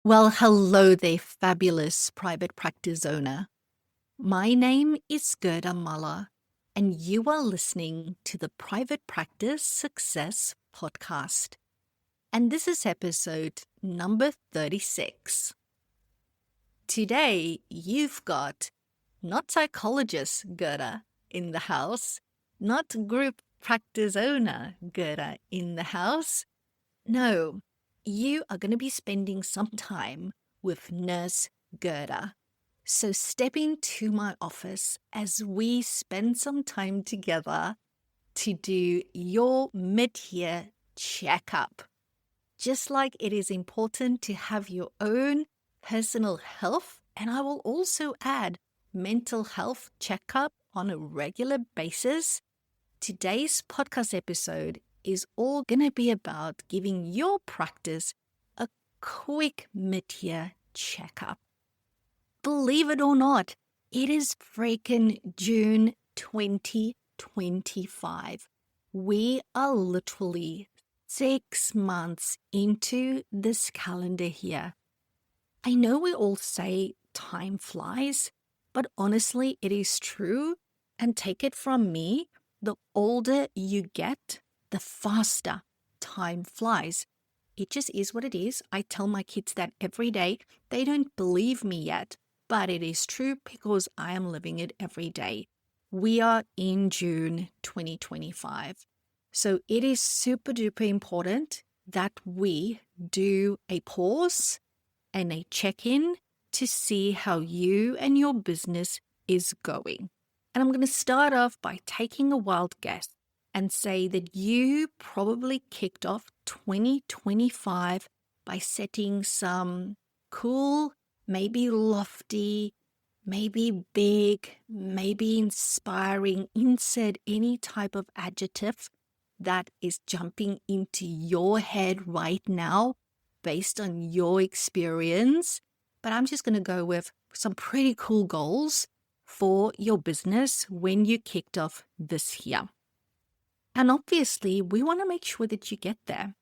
Well, hello there, fabulous private practice owner. My name is Gerda, and you are listening to the Private Practice Success Podcast. And this is episode number 36. Today, you've got not psychologist Gerda in the house, not group practice owner Gerda in the house. No, you are going to be spending some time with Nurse Gerda. So step into my office as we spend some time together to do your mid-year checkup. Just like it is important to have your own personal health, and I will also add mental health checkup on a regular basis, today's podcast episode is all going to be about giving your practice a quick mid-year checkup. Believe it or not, it is freaking June 2025. We are literally 6 months into this calendar year. I know we all say time flies, but honestly, it is true. And take it from me, the older you get, the faster time flies. It just is what it is. I tell my kids that every day. They don't believe me yet, but it is true because I am living it every day. We are in June 2025. So it is super duper important that we do a pause and a check-in to see how you and your business is going. And I'm going to start off by taking a wild guess and say that you probably kicked off 2025 by setting some cool, maybe lofty, maybe big, maybe inspiring, insert any type of adjective that is jumping into your head right now based on your experience. But I'm just going to go with some pretty cool goals for your business when you kicked off this year. And obviously, we want to make sure that you get there.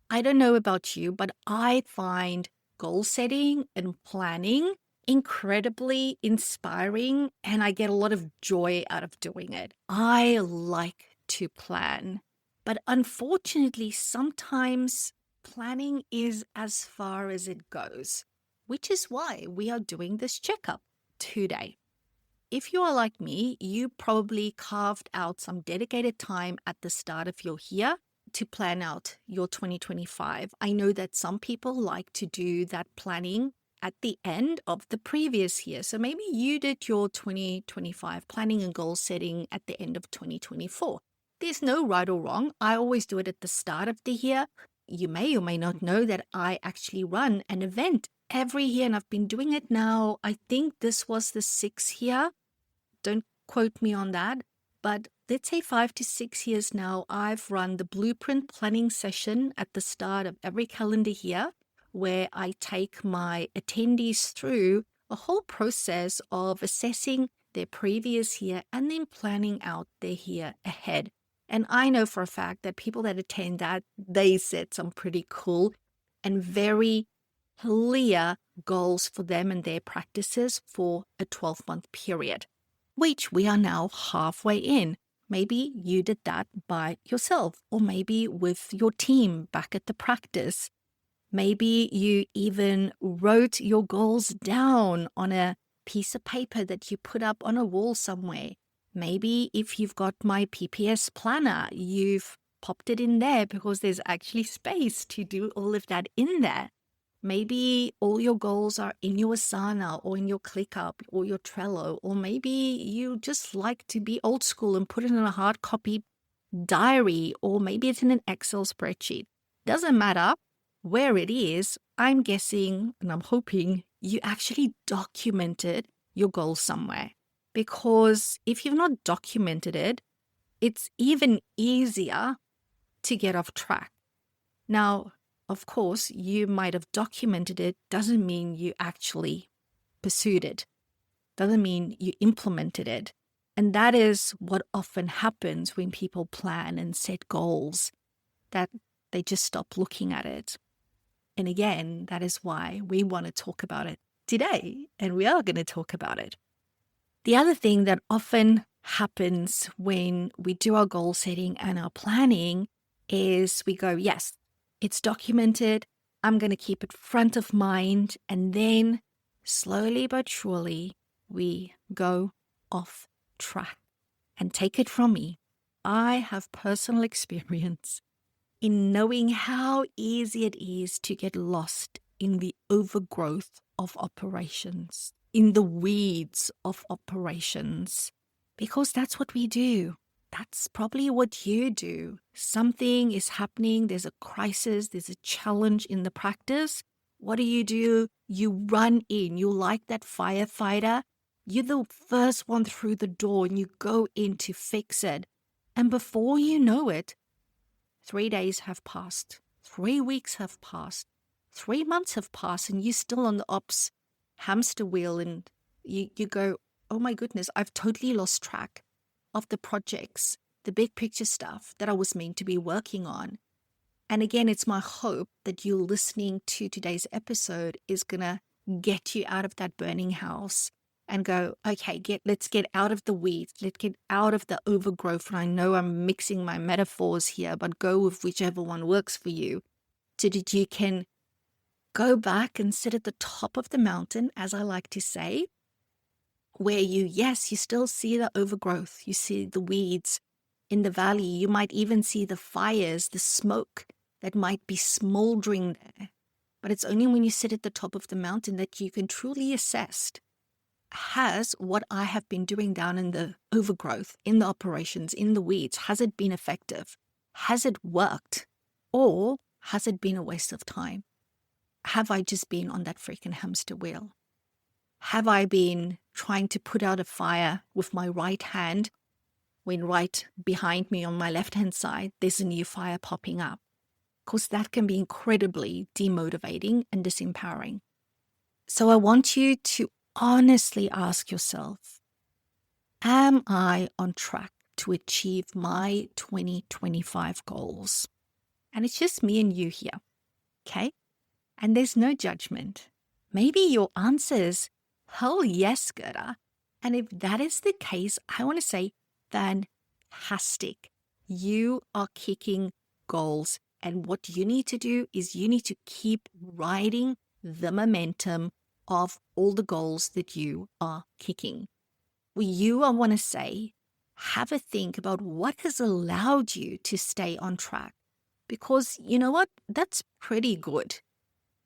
I don't know about you, but I find goal setting and planning incredibly inspiring, and I get a lot of joy out of doing it. I like to plan, but unfortunately, sometimes planning is as far as it goes, which is why we are doing this checkup today. If you are like me, you probably carved out some dedicated time at the start of your year to plan out your 2025. I know that some people like to do that planning at the end of the previous year. So maybe you did your 2025 planning and goal setting at the end of 2024. There's no right or wrong. I always do it at the start of the year. You may or may not know that I actually run an event every year, and I've been doing it now. I think this was the 6th year. Don't quote me on that, but let's say 5 to 6 years now, I've run the blueprint planning session at the start of every calendar year, where I take my attendees through a whole process of assessing their previous year and then planning out their year ahead. And I know for a fact that people that attend that, they set some pretty cool and very clear goals for them and their practices for a 12-month period, which we are now halfway in. Maybe you did that by yourself, or maybe with your team back at the practice. Maybe you even wrote your goals down on a piece of paper that you put up on a wall somewhere. Maybe if you've got my PPS planner, you've popped it in there because there's actually space to do all of that in there. Maybe all your goals are in your Asana or in your ClickUp or your Trello, or maybe you just like to be old school and put it in a hard copy diary, or maybe it's in an Excel spreadsheet. Doesn't matter where it is. I'm guessing and I'm hoping you actually documented your goals somewhere, because if you've not documented it, it's even easier to get off track. Now, of course, you might have documented it, doesn't mean you actually pursued it, doesn't mean you implemented it. And that is what often happens when people plan and set goals, that they just stop looking at it. And again, that is why we want to talk about it today, and we are going to talk about it. The other thing that often happens when we do our goal setting and our planning is we go, yes, it's documented. I'm going to keep it front of mind. And then slowly but surely, we go off track. And take it from me, I have personal experience in knowing how easy it is to get lost in the overgrowth of operations, in the weeds of operations, because that's what we do. That's probably what you do. Something is happening, there's a crisis, there's a challenge in the practice. What do? You run in. You like that firefighter. You're the first one through the door and you go in to fix it. And before you know it, 3 days have passed, 3 weeks have passed, 3 months have passed, and you're still on the ops hamster wheel. And you go, oh my goodness, I've totally lost track of the projects, the big picture stuff that I was meant to be working on. And again, it's my hope that you listening to today's episode is going to get you out of that burning house and go, okay, let's get out of the weeds. Let's get out of the overgrowth. And I know I'm mixing my metaphors here, but go with whichever one works for you so that you can go back and sit at the top of the mountain, as I like to say, where you still see the overgrowth. You see the weeds in the valley. You might even see the fires, the smoke that might be smoldering there. But it's only when you sit at the top of the mountain that you can truly assess, has what I have been doing down in the overgrowth, in the operations, in the weeds, has it been effective? Has it worked? Or has it been a waste of time? Have I just been on that freaking hamster wheel? Have I been trying to put out a fire with my right hand when right behind me on my left-hand side, there's a new fire popping up? Because that can be incredibly demotivating and disempowering. So I want you to honestly ask yourself, am I on track to achieve my 2025 goals? And it's just me and you here, okay? And there's no judgment. Maybe your answer is, hell yes, Gerda. And if that is the case, I want to say, fantastic. You are kicking goals. And what you need to do is you need to keep riding the momentum of all the goals that you are kicking. I want to say, have a think about what has allowed you to stay on track. Because you know what? That's pretty good.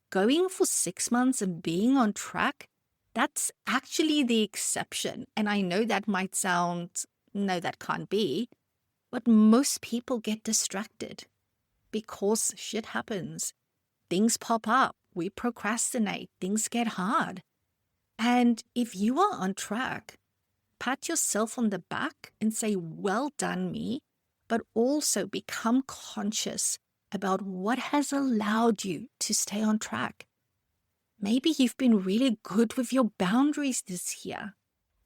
Going for 6 months and being on track, that's actually the exception. And I know that might sound, no, that can't be. But most people get distracted because shit happens. Things pop up. We procrastinate. Things get hard. And if you are on track, pat yourself on the back and say, well done, me, but also become conscious about what has allowed you to stay on track. Maybe you've been really good with your boundaries this year.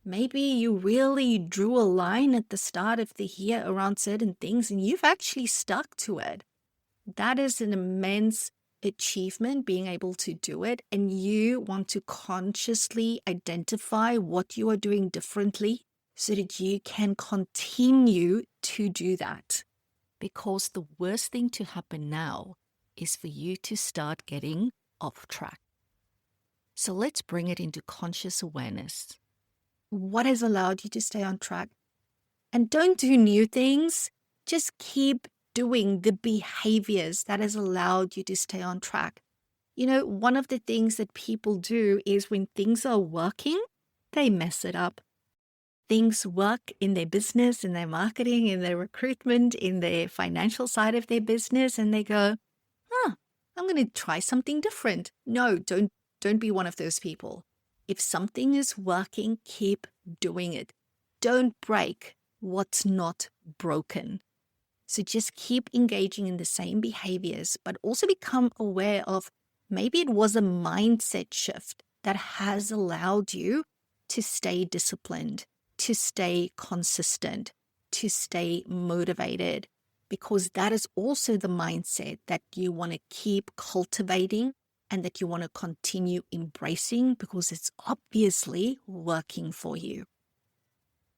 Maybe you really drew a line at the start of the year around certain things and you've actually stuck to it. That is an immense achievement, being able to do it. And you want to consciously identify what you are doing differently so that you can continue to do that. Because the worst thing to happen now is for you to start getting off track. So let's bring it into conscious awareness. What has allowed you to stay on track? And don't do new things. Just keep doing the behaviors that has allowed you to stay on track. You know, one of the things that people do is when things are working, they mess it up. Things work in their business, in their marketing, in their recruitment, in their financial side of their business, and they go, I'm going to try something different. No, don't be one of those people. If something is working, keep doing it. Don't break what's not broken. So just keep engaging in the same behaviors, but also become aware of maybe it was a mindset shift that has allowed you to stay disciplined, to stay consistent, to stay motivated. because that is also the mindset that you want to keep cultivating and that you want to continue embracing because it's obviously working for you.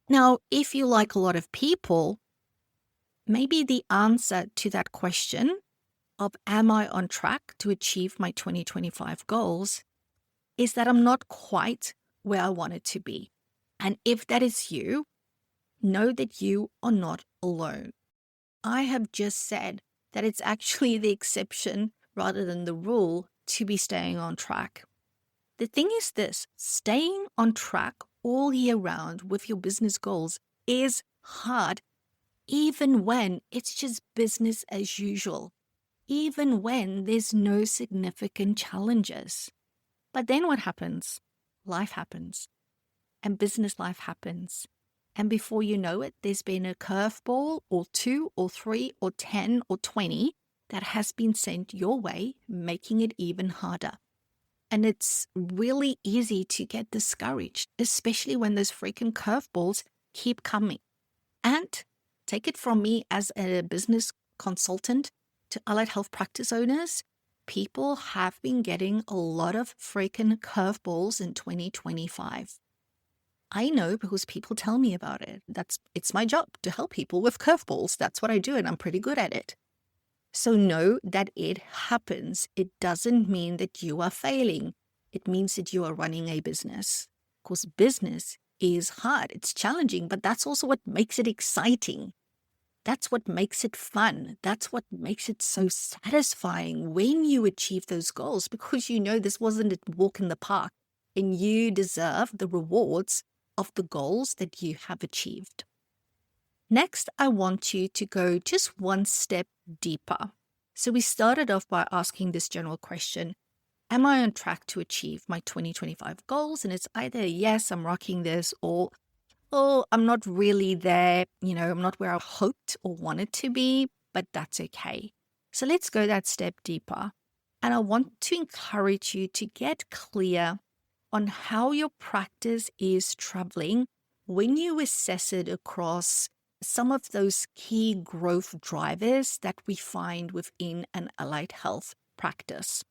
Now, if you like a lot of people, maybe the answer to that question of am I on track to achieve my 2025 goals is that I'm not quite where I wanted to be. And if that is you, know that you are not alone. I have just said that it's actually the exception rather than the rule to be staying on track. The thing is this, staying on track all year round with your business goals is hard, even when it's just business as usual, even when there's no significant challenges. But then what happens? Life happens, and business life happens. And before you know it, there's been a curveball or 2 or 3 or 10 or 20 that has been sent your way, making it even harder. And it's really easy to get discouraged, especially when those freaking curveballs keep coming. And take it from me as a business consultant to allied health practice owners, people have been getting a lot of freaking curveballs in 2025. I know because people tell me about it. It's my job to help people with curveballs. That's what I do, and I'm pretty good at it. So know that it happens. It doesn't mean that you are failing. It means that you are running a business. Because business is hard. It's challenging, but that's also what makes it exciting. That's what makes it fun. That's what makes it so satisfying when you achieve those goals, because you know this wasn't a walk in the park and you deserve the rewards of the goals that you have achieved. Next, I want you to go just one step deeper. So we started off by asking this general question, am I on track to achieve my 2025 goals? And it's either yes, I'm rocking this, or oh, I'm not really there. I'm not where I hoped or wanted to be, but that's okay. So let's go that step deeper. And I want to encourage you to get clear on how your practice is traveling when you assess it across some of those key growth drivers that we find within an allied health practice.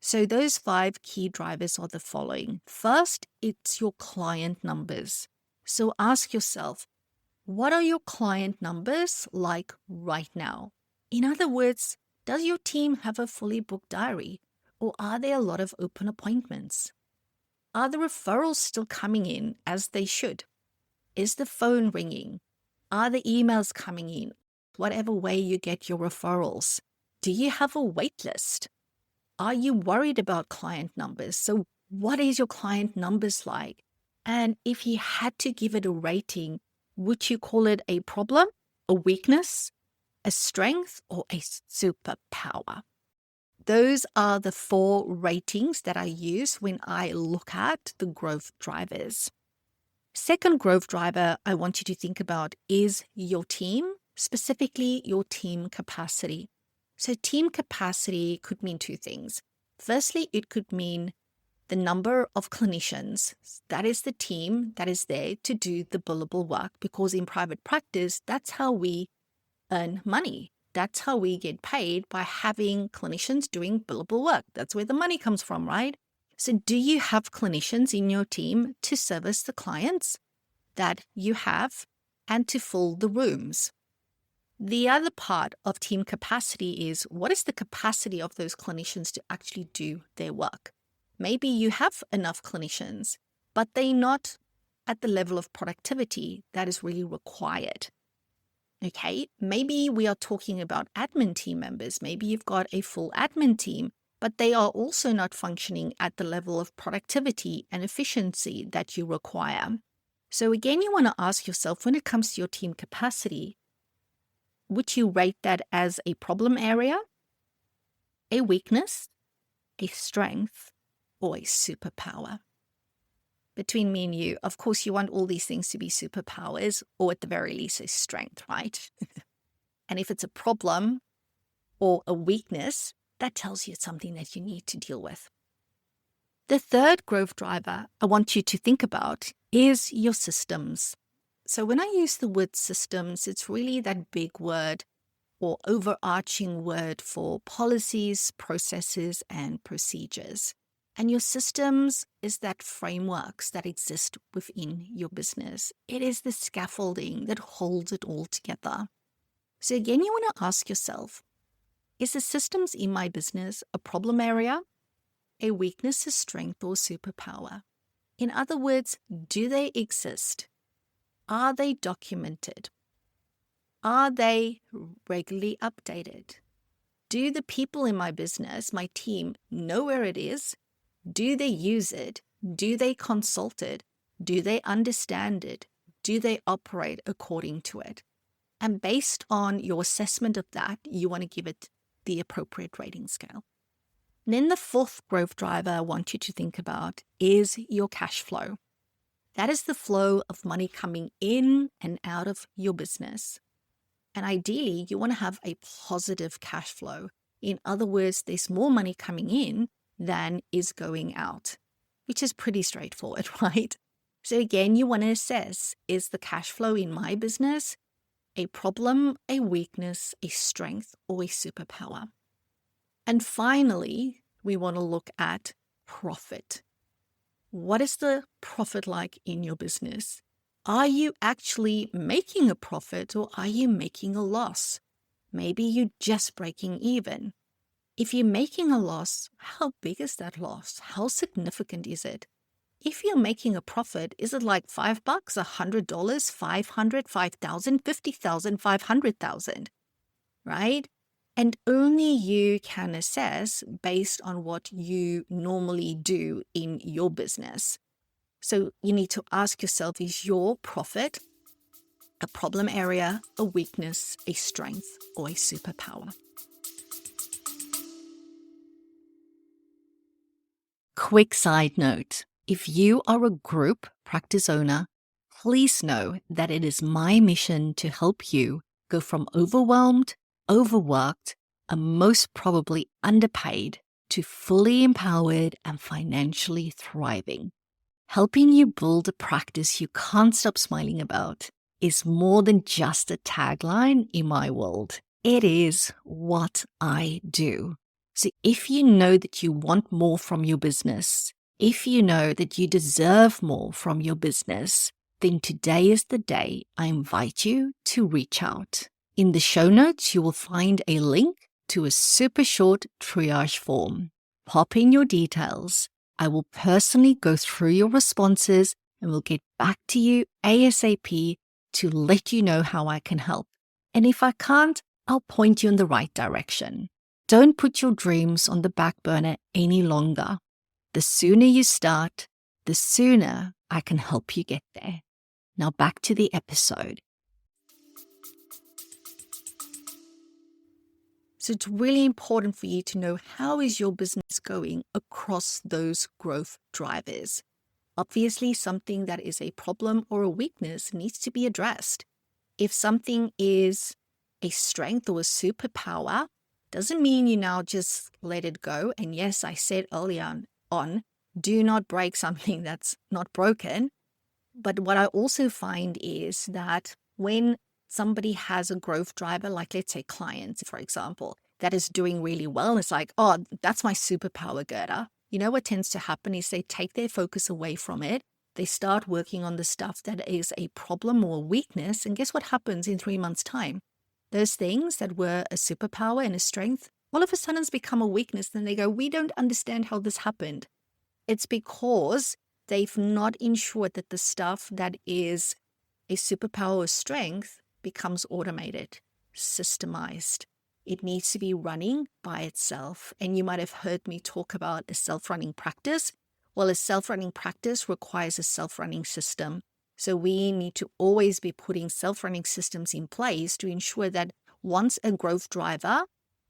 So those 5 key drivers are the following. First, it's your client numbers. So ask yourself, what are your client numbers like right now? In other words, does your team have a fully booked diary, or are there a lot of open appointments? Are the referrals still coming in as they should? Is the phone ringing? Are the emails coming in? Whatever way you get your referrals. Do you have a wait list? Are you worried about client numbers? So what is your client numbers like? And if you had to give it a rating, would you call it a problem, a weakness, a strength, or a superpower? Those are the 4 ratings that I use when I look at the growth drivers. Second growth driver I want you to think about is your team, specifically your team capacity. So team capacity could mean 2 things. Firstly, it could mean the number of clinicians. That is the team that is there to do the billable work, because in private practice, that's how we earn money. That's how we get paid, by having clinicians doing billable work. That's where the money comes from, right? So do you have clinicians in your team to service the clients that you have and to fill the rooms? The other part of team capacity is, what is the capacity of those clinicians to actually do their work? Maybe you have enough clinicians, but they're not at the level of productivity that is really required. Okay, maybe we are talking about admin team members. Maybe you've got a full admin team, but they are also not functioning at the level of productivity and efficiency that you require. So again, you want to ask yourself, when it comes to your team capacity, would you rate that as a problem area, a weakness, a strength, or a superpower? Between me and you, of course, you want all these things to be superpowers, or at the very least, a strength, right? And if it's a problem or a weakness, that tells you it's something that you need to deal with. The third growth driver I want you to think about is your systems. So when I use the word systems, it's really that big word, or overarching word for policies, processes, and procedures. And your systems is that frameworks that exist within your business. It is the scaffolding that holds it all together. So again, you want to ask yourself, is the systems in my business a problem area, a weakness, a strength, or superpower? In other words, do they exist? Are they documented? Are they regularly updated? Do the people in my business, my team, know where it is? Do they use it? Do they consult it? Do they understand it? Do they operate according to it? And based on your assessment of that, you want to give it the appropriate rating scale. And then the fourth growth driver I want you to think about is your cash flow. That is the flow of money coming in and out of your business. And ideally, you want to have a positive cash flow. In other words, there's more money coming in than is going out, which is pretty straightforward, right? So again, you want to assess, is the cash flow in my business a problem, a weakness, a strength, or a superpower? And finally, we want to look at profit. What is the profit like in your business? Are you actually making a profit or are you making a loss? Maybe you're just breaking even. If you're making a loss, how big is that loss? How significant is it? If you're making a profit, is it like $5, $100, 500, 5,000, 50,000, 500,000, right? And only you can assess based on what you normally do in your business. So you need to ask yourself, is your profit a problem area, a weakness, a strength, or a superpower? Quick side note, if you are a group practice owner, please know that it is my mission to help you go from overwhelmed, overworked, and most probably underpaid to fully empowered and financially thriving. Helping you build a practice you can't stop smiling about is more than just a tagline in my world. It is what I do. So if you know that you want more from your business, if you know that you deserve more from your business, then today is the day I invite you to reach out. In the show notes, you will find a link to a super short triage form. Pop in your details. I will personally go through your responses and will get back to you ASAP to let you know how I can help. And if I can't, I'll point you in the right direction. Don't put your dreams on the back burner any longer. The sooner you start, the sooner I can help you get there. Now back to the episode. So it's really important for you to know, how is your business going across those growth drivers? Obviously, something that is a problem or a weakness needs to be addressed. If something is a strength or a superpower, doesn't mean you now just let it go. And yes, I said earlier on, do not break something that's not broken. But what I also find is that when somebody has a growth driver, like let's say clients, for example, that is doing really well, it's like, oh, that's my superpower, Gerda. You know what tends to happen is they take their focus away from it. They start working on the stuff that is a problem or a weakness. And guess what happens in 3 months' time? Those things that were a superpower and a strength, all of a sudden it's become a weakness. Then they go, we don't understand how this happened. It's because they've not ensured that the stuff that is a superpower or strength becomes automated, systemized. It needs to be running by itself. And you might have heard me talk about a self-running practice. Well, a self-running practice requires a self-running system. So we need to always be putting self-running systems in place to ensure that once a growth driver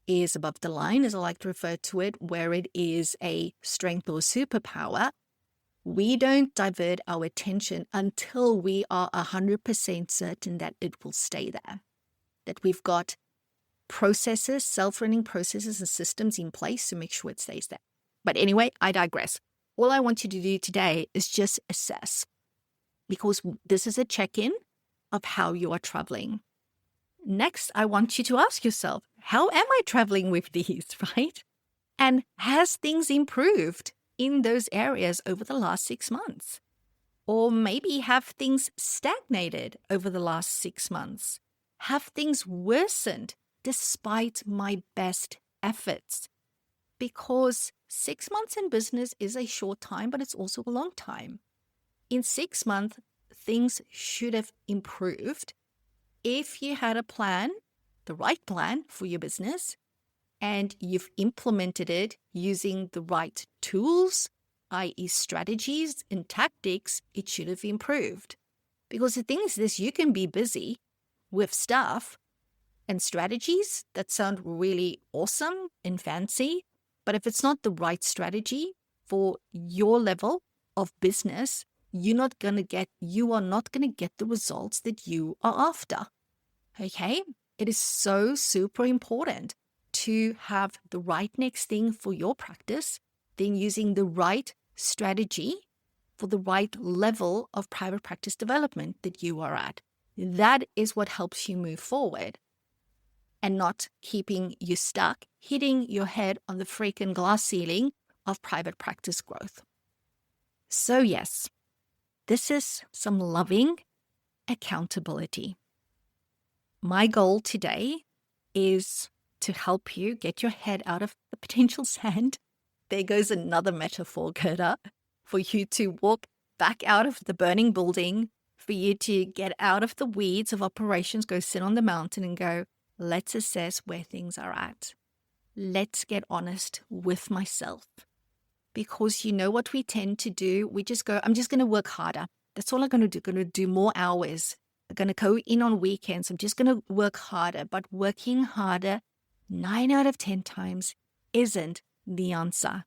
is above the line, as I like to refer to it, where it is a strength or superpower, we don't divert our attention until we are 100% certain that it will stay there, that we've got processes, self-running processes and systems in place to make sure it stays there. But anyway, I digress. All I want you to do today is just assess, because this is a check-in of how you are traveling. Next, I want you to ask yourself, how am I traveling with these, right? And has things improved in those areas over the last 6 months? Or maybe have things stagnated over the last 6 months? Have things worsened despite my best efforts? Because 6 months in business is a short time, but it's also a long time. In 6 months, things should have improved if you had a plan, the right plan for your business, and you've implemented it using the right tools, i.e., strategies and tactics, it should have improved. Because the thing is this, you can be busy with stuff and strategies that sound really awesome and fancy, but if it's not the right strategy for your level of business, you are not going to get the results that you are after. Okay? It is so super important to have the right next thing for your practice, then using the right strategy for the right level of private practice development that you are at. That is what helps you move forward and not keeping you stuck, hitting your head on the freaking glass ceiling of private practice growth. So yes, this is some loving accountability. My goal today is to help you get your head out of the potential sand. There goes another metaphor, Gerda, for you to walk back out of the burning building, for you to get out of the weeds of operations, go sit on the mountain and go, let's assess where things are at. Let's get honest with myself. Because you know what we tend to do? We just go, I'm just going to work harder. That's all I'm going to do. Going to do more hours. I'm going to go in on weekends. I'm just going to work harder. But working harder 9 out of 10 times isn't the answer.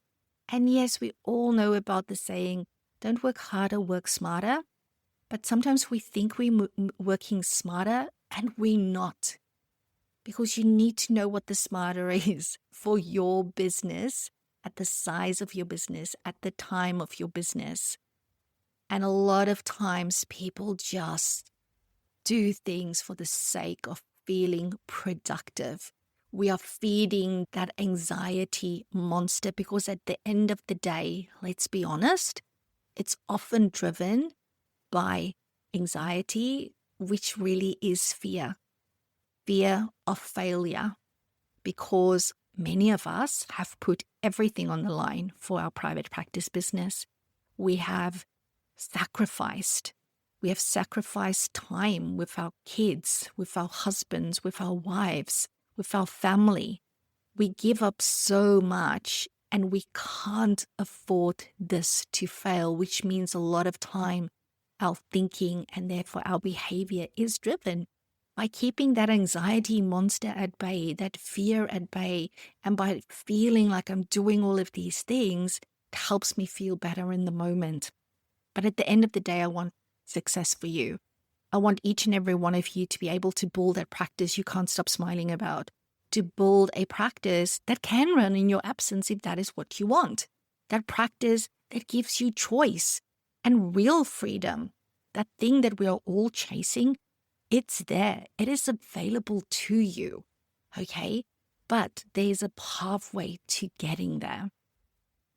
And yes, we all know about the saying, don't work harder, work smarter. But sometimes we think we're working smarter and we're not. Because you need to know what the smarter is for your business, at the size of your business, at the time of your business. And a lot of times people just do things for the sake of feeling productive. We are feeding that anxiety monster because at the end of the day, let's be honest, it's often driven by anxiety, which really is fear of failure, because many of us have put everything on the line for our private practice business. We have sacrificed. We have sacrificed time with our kids, with our husbands, with our wives, with our family. We give up so much and we can't afford this to fail, which means a lot of time our thinking and therefore our behavior is driven by keeping that anxiety monster at bay, that fear at bay, and by feeling like I'm doing all of these things, it helps me feel better in the moment. But at the end of the day, I want success for you. I want each and every one of you to be able to build that practice you can't stop smiling about, to build a practice that can run in your absence if that is what you want, that practice that gives you choice and real freedom, that thing that we are all chasing. It's there. It is available to you, okay? But there's a pathway to getting there.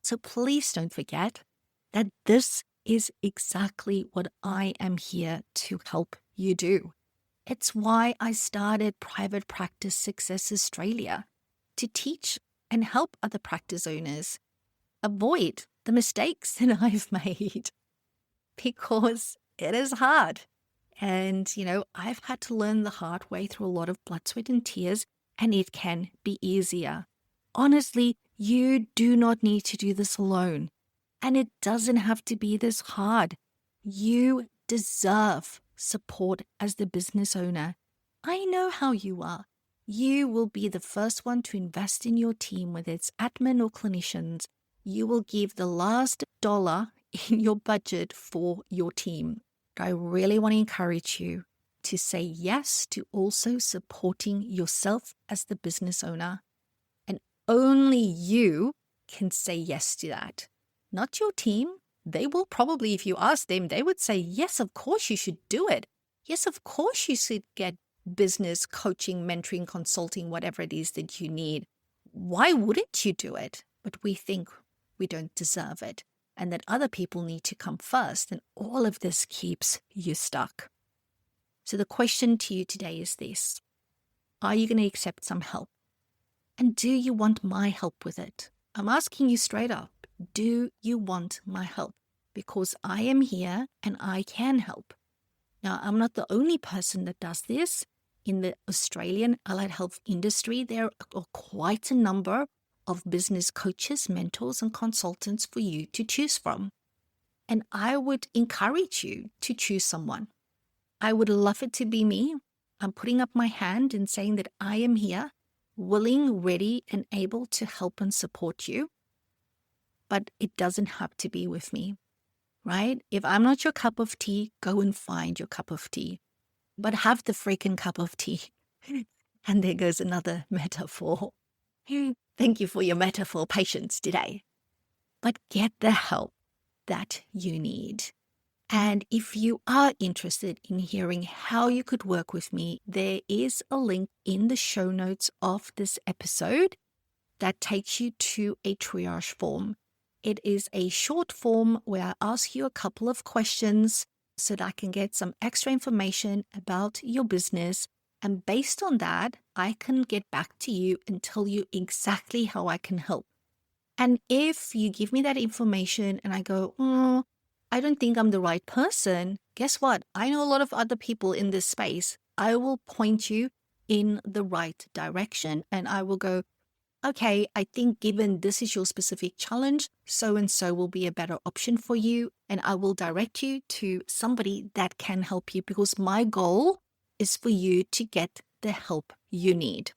So please don't forget that this is exactly what I am here to help you do. It's why I started Private Practice Success Australia, to teach and help other practice owners avoid the mistakes that I've made, because it is hard. And, I've had to learn the hard way through a lot of blood, sweat, and tears, and it can be easier. Honestly, you do not need to do this alone. And it doesn't have to be this hard. You deserve support as the business owner. I know how you are. You will be the first one to invest in your team, whether it's admin or clinicians. You will give the last dollar in your budget for your team. I really want to encourage you to say yes to also supporting yourself as the business owner. And only you can say yes to that. Not your team. They will probably, if you ask them, they would say, yes, of course you should do it. Yes, of course you should get business coaching, mentoring, consulting, whatever it is that you need. Why wouldn't you do it? But we think we don't deserve it and that other people need to come first. And all of this keeps you stuck. So the question to you today is this: are you going to accept some help? And do you want my help with it? I'm asking you straight up, do you want my help? Because I am here and I can help. Now, I'm not the only person that does this. In the Australian allied health industry, there are quite a number of business coaches, mentors, and consultants for you to choose from. And I would encourage you to choose someone. I would love it to be me. I'm putting up my hand and saying that I am here, willing, ready, and able to help and support you. But it doesn't have to be with me, right? If I'm not your cup of tea, go and find your cup of tea. But have the freaking cup of tea. And there goes another metaphor. Thank you for your metaphor patience today. But get the help that you need. And if you are interested in hearing how you could work with me, there is a link in the show notes of this episode that takes you to a triage form. It is a short form where I ask you a couple of questions so that I can get some extra information about your business. And based on that, I can get back to you and tell you exactly how I can help. And if you give me that information and I go, I don't think I'm the right person, guess what? I know a lot of other people in this space. I will point you in the right direction and I will go, okay, I think given this is your specific challenge, so and so will be a better option for you. And I will direct you to somebody that can help you because my goal is for you to get the help you need.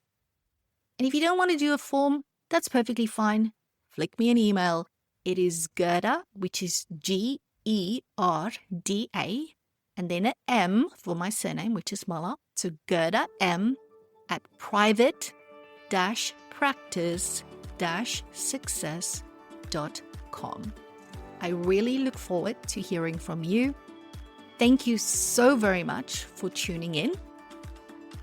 And if you don't want to do a form, that's perfectly fine. Flick me an email. It is Gerda, which is Gerda, and then an M for my surname, which is Mala. So Gerda M at private-practice-success.com. I really look forward to hearing from you. Thank you so very much for tuning in.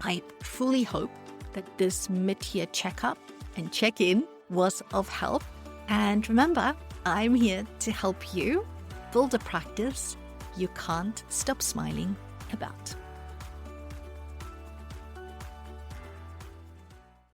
I fully hope that this mid-year checkup and check-in was of help. And remember, I'm here to help you build a practice you can't stop smiling about.